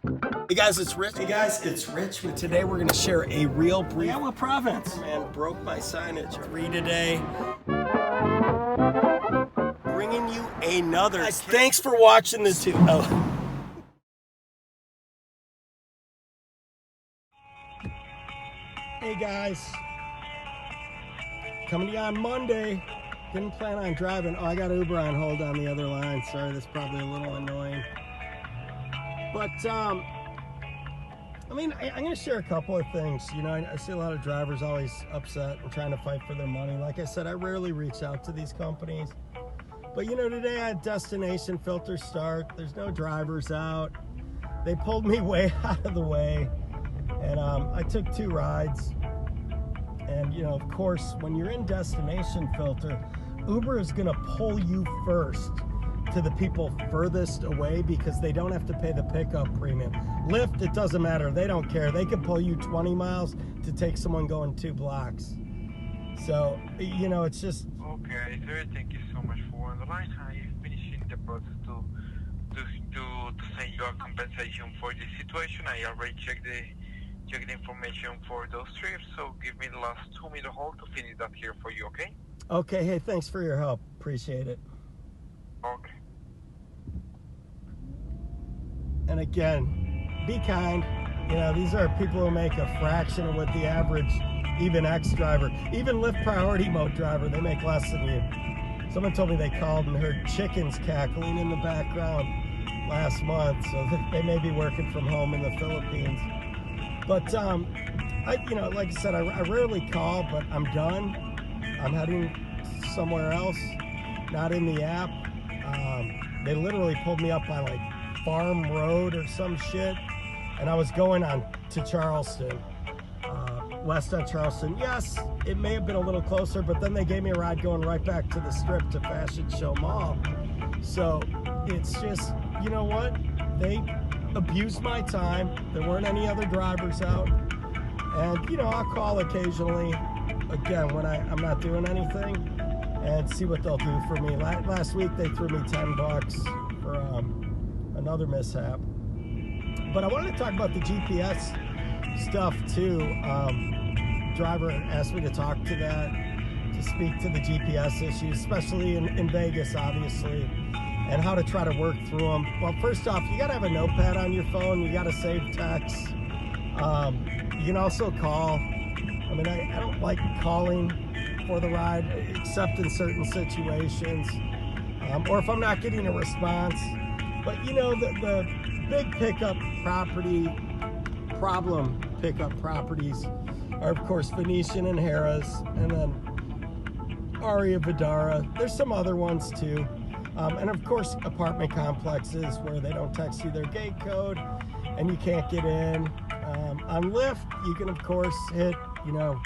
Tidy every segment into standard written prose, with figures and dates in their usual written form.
Hey guys, it's Rich. Hey guys, it's Rich. Today we're going to share a real brief. Yeah, what province? Man, broke my signage. Free today. Bringing you another. Guys, thanks for watching this too. Oh. Hey guys, coming to you on Monday. Didn't plan on driving. Oh, I got Uber on hold on the other line. Sorry, that's probably a little annoying. But I mean, I'm going to share a couple of things. You know, I see a lot of drivers always upset and trying to fight for their money. Like I said, I rarely reach out to these companies. But, you know, today I had destination filter start. There's no drivers out. They pulled me way out of the way. And I took 2 rides. And, you know, of course, when you're in destination filter, Uber is going to pull you first to the people furthest away because they don't have to pay the pickup premium. Lyft, it doesn't matter. They don't care. They can pull you 20 miles to take someone going 2 blocks. So, you know, it's just... Okay, sir, thank you so much for on the line. I'm finishing the process to send you a compensation for this situation. I already checked the information for those trips, so give me the last 2 minute hold to finish that here for you, okay? Okay, hey, thanks for your help. Appreciate it. Okay. And again, be kind. You know, these are people who make a fraction of what the average, even X driver, even Lyft priority mode driver, they make less than you. Someone told me they called and heard chickens cackling in the background last month, so they may be working from home in the Philippines. But, you know, like I said, I rarely call, but I'm done. I'm heading somewhere else, not in the app. They literally pulled me up on like Farm Road or some shit, and I was going on to Charleston, west on Charleston. Yes, it may have been a little closer, but then they gave me a ride going right back to the Strip to Fashion Show Mall. So it's just, you know what? They abused my time. There weren't any other drivers out. And, you know, I'll call occasionally, again, when I'm not doing anything, and see what they'll do for me. Last week, they threw me $10 for another mishap. But I wanted to talk about the GPS stuff, too. Driver asked me to talk to that, to speak to the GPS issues, especially in Vegas, obviously, and how to try to work through them. Well, first off, you got to have a notepad on your phone. You got to save text. You can also call. I mean, I don't like calling for the ride, except in certain situations, or if I'm not getting a response. But, you know, the big pickup properties are, of course, Venetian and Harrah's, and then Aria Vidara. There's some other ones, too. And, of course, apartment complexes where they don't text you their gate code and you can't get in. On Lyft, you can, of course, hit, you know,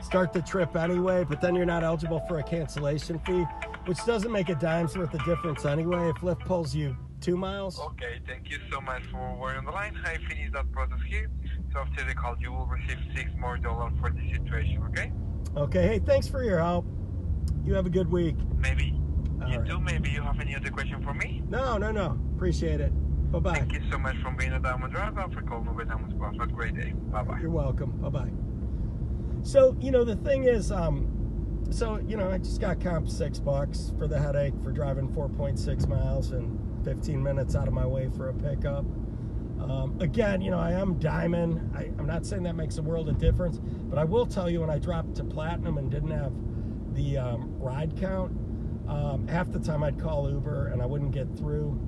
start the trip anyway, but then you're not eligible for a cancellation fee, which doesn't make a dime's worth of difference anyway if Lyft pulls you 2 miles. Okay, thank you so much for waiting on the line. I finished that process here. So after the call, you will receive $6 more for the situation, okay? Okay, hey, thanks for your help. You have a good week. Maybe. All You right. too? Maybe you have any other question for me? No. Appreciate it. Bye-bye. Thank you so much for being a Diamond Driver for calling with Diamond Sports. Have a great day. Bye-bye. You're welcome. Bye-bye. So, you know, the thing is, so, you know, I just got comped $6 for the headache for driving 4.6 miles and 15 minutes out of my way for a pickup. Again, you know, I am diamond. I'm not saying that makes a world of difference, but I will tell you when I dropped to platinum and didn't have the ride count, half the time I'd call Uber and I wouldn't get through.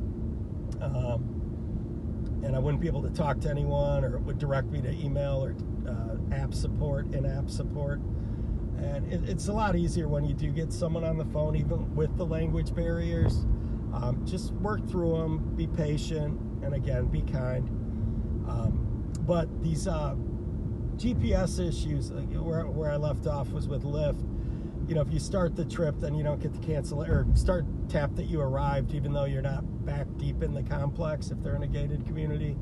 And I wouldn't be able to talk to anyone, or it would direct me to email or app support, in-app support. And it's a lot easier when you do get someone on the phone, even with the language barriers. Just work through them, be patient, and again, be kind. But these GPS issues, where I left off was with Lyft. You know, if you start the trip, then you don't get to cancel it, or start tap that you arrived, even though you're not back deep in the complex. If they're in a gated community,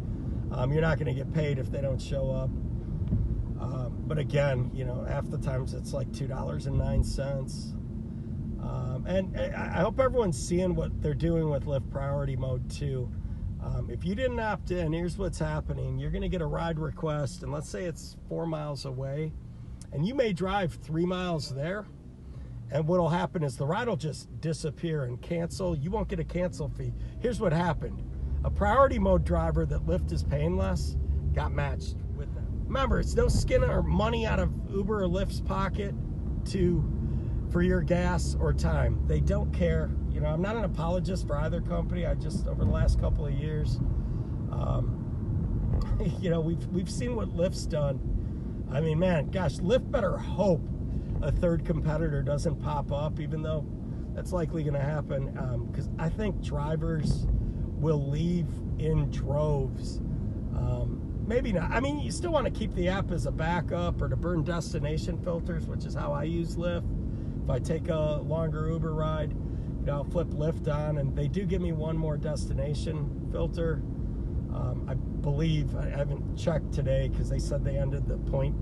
you're not going to get paid if they don't show up. But again, you know, half the times it's like $2.09. And I hope everyone's seeing what they're doing with Lyft Priority Mode too. If you didn't opt in, here's what's happening. You're going to get a ride request, and let's say it's 4 miles away, and you may drive 3 miles there, and what'll happen is the ride will just disappear and cancel. You won't get a cancel fee. Here's what happened. A priority mode driver that Lyft is paying less got matched with them. Remember, it's no skin or money out of Uber or Lyft's pocket for your gas or time. They don't care. You know, I'm not an apologist for either company. I just, over the last couple of years, you know, we've seen what Lyft's done. I mean, man, gosh, Lyft better hope a third competitor doesn't pop up, even though that's likely going to happen, because I think drivers will leave in droves. Maybe not. I mean, you still want to keep the app as a backup or to burn destination filters, which is how I use Lyft. If I take a longer Uber ride, you know, I'll flip Lyft on, and they do give me one more destination filter. I believe, I haven't checked today because they said they ended the point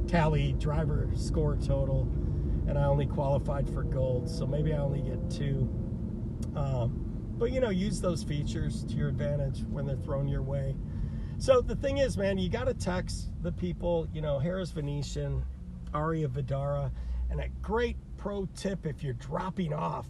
tally driver score total, and I only qualified for gold, so maybe I only get 2. But, you know, use those features to your advantage when they're thrown your way. So the thing is, man, you got to text the people, you know, Harris Venetian, Aria Vidara, and a great pro tip if you're dropping off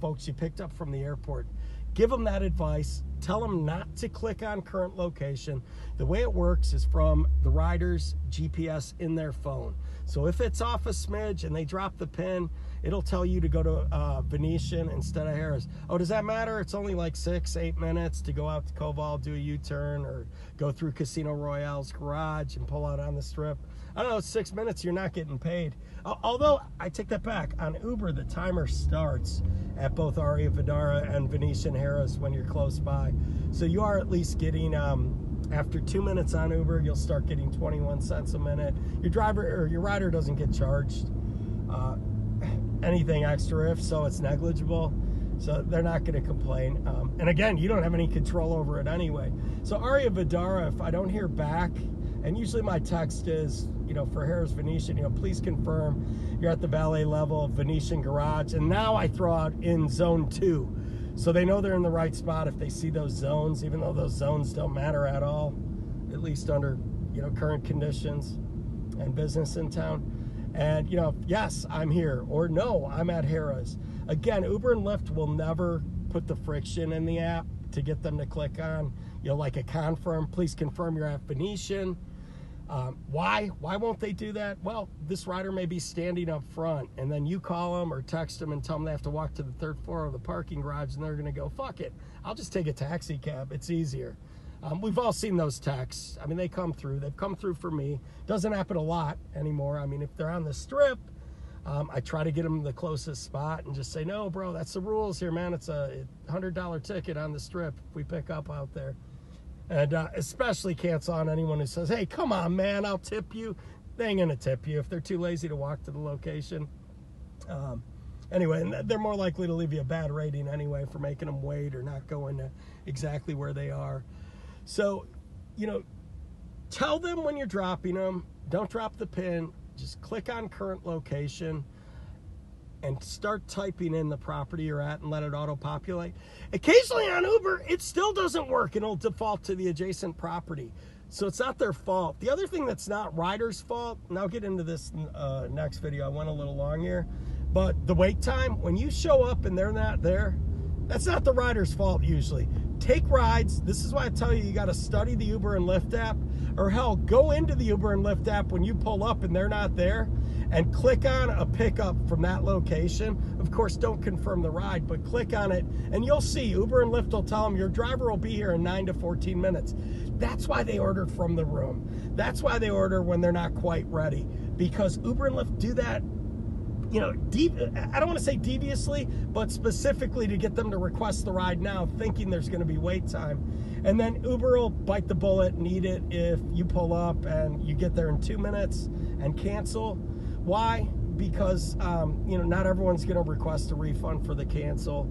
folks you picked up from the airport, give them that advice. Tell them not to click on current location. The way it works is from the rider's GPS in their phone. So if it's off a smidge and they drop the pin, it'll tell you to go to Venetian instead of Harris. Oh, does that matter? It's only like 6-8 minutes to go out to Koval, do a U-turn, or go through Casino Royale's garage and pull out on the strip. I don't know, 6 minutes, you're not getting paid. Although, I take that back. On Uber, the timer starts at both Aria Vidara and Venetian Harris when you're close by. So you are at least getting, after 2 minutes on Uber, you'll start getting 21 cents a minute. Your driver or your rider doesn't get charged anything extra, if so, it's negligible. So they're not going to complain. And again, you don't have any control over it anyway. So Aria Vidara, if I don't hear back, and usually my text is, you know, for Harris Venetian, you know, please confirm you're at the valet level of Venetian Garage. And now I throw out in zone 2. So they know they're in the right spot if they see those zones, even though those zones don't matter at all, at least under, you know, current conditions and business in town. And, you know, yes, I'm here, or no, I'm at Harrah's. Again, Uber and Lyft will never put the friction in the app to get them to click on, you know, like a confirm, please confirm you're at Venetian. Why won't they do that? Well, this rider may be standing up front, and then you call them or text them and tell them they have to walk to the 3rd floor of the parking garage, and they're going to go, fuck it, I'll just take a taxi cab, it's easier. We've all seen those texts. I mean, they come through. They've come through for me. Doesn't happen a lot anymore. I mean, if they're on the strip, I try to get them the closest spot and just say, no, bro, that's the rules here, man. It's a $100 ticket on the strip if we pick up out there. And especially cancel on anyone who says, hey, come on, man, I'll tip you. They ain't going to tip you if they're too lazy to walk to the location. Anyway, and they're more likely to leave you a bad rating anyway for making them wait or not going to exactly where they are. So, you know, tell them when you're dropping them, don't drop the pin, just click on current location and start typing in the property you're at and let it auto-populate. Occasionally on Uber, it still doesn't work and it'll default to the adjacent property. So it's not their fault. The other thing that's not riders' fault, and I'll get into this next video, I went a little long here, but the wait time, when you show up and they're not there, that's not the rider's fault usually. Take rides. This is why I tell you, you got to study the Uber and Lyft app, or hell, go into the Uber and Lyft app when you pull up and they're not there and click on a pickup from that location. Of course, don't confirm the ride, but click on it and you'll see Uber and Lyft will tell them your driver will be here in 9 to 14 minutes. That's why they order from the room. That's why they order when they're not quite ready, because Uber and Lyft do that, you know, I don't want to say deviously, but specifically to get them to request the ride now, thinking there's going to be wait time. And then Uber will bite the bullet and eat it if you pull up and you get there in 2 minutes and cancel. Why? Because, you know, not everyone's going to request a refund for the cancel.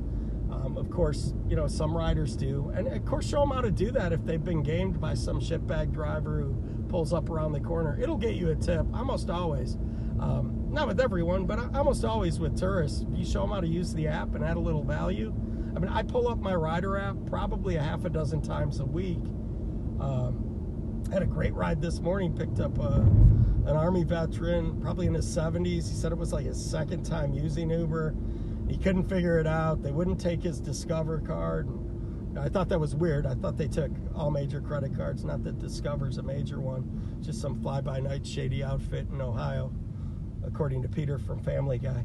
Of course, you know, some riders do. And of course, show them how to do that if they've been gamed by some shitbag driver who pulls up around the corner. It'll get you a tip, almost always. Not with everyone, but almost always with tourists. You show them how to use the app and add a little value. I I mean, I pull up my Rider app probably a half a dozen times a week. Had a great ride this morning, picked up an Army veteran, probably in his 70s. He said it was like his second time using Uber. He couldn't figure it out. They wouldn't take his Discover card. I thought that was weird. I thought they took all major credit cards, not that Discover's a major one. Just some fly-by-night shady outfit in Ohio, according to Peter from Family Guy.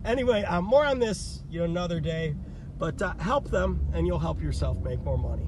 Anyway, more on this, another day. But help them, and you'll help yourself make more money.